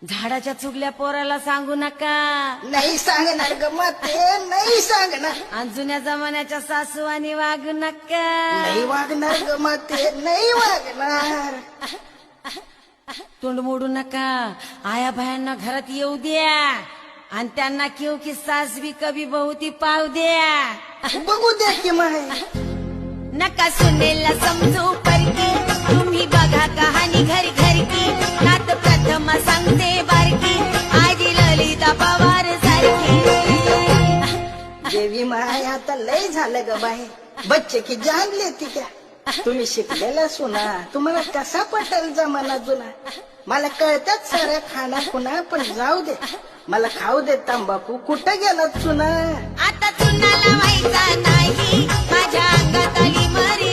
झाडाच्या चुगल्या पोराला सांगू नका. नाही सांगणार ग माते, नाही सांगणार. आणि जुन्या जमान्याच्या सासू आणि वागू नका. नाही वागणार ग माते, नाही वागणार. तोंड मोडू नका. आया बायांना घरात येऊ द्या आणि त्यांना क्यों की सास भी कभी बहू ती पाव द्या. बघू द्या की माय. नका सुनेला समजू परकी, तुम्ही बघा कहाणी घर घर की. नात प्रथम सांगते बारकी, आजी ललिता पवार सारखी. देवी माय आता लय झालं ग बाई. बच्चे की जान लेती क्या. तुम्ही शिकलेला सुना, तुम्हाला कसा पटेल जमाना जुना. मला कळतात साऱ्या खाना खुना, पण जाऊ दे मला खाऊ दे तंबाखू. कुठं गेला चुना. आता चुनाला व्हायचा नाही, माझ्या अंगात आली मरी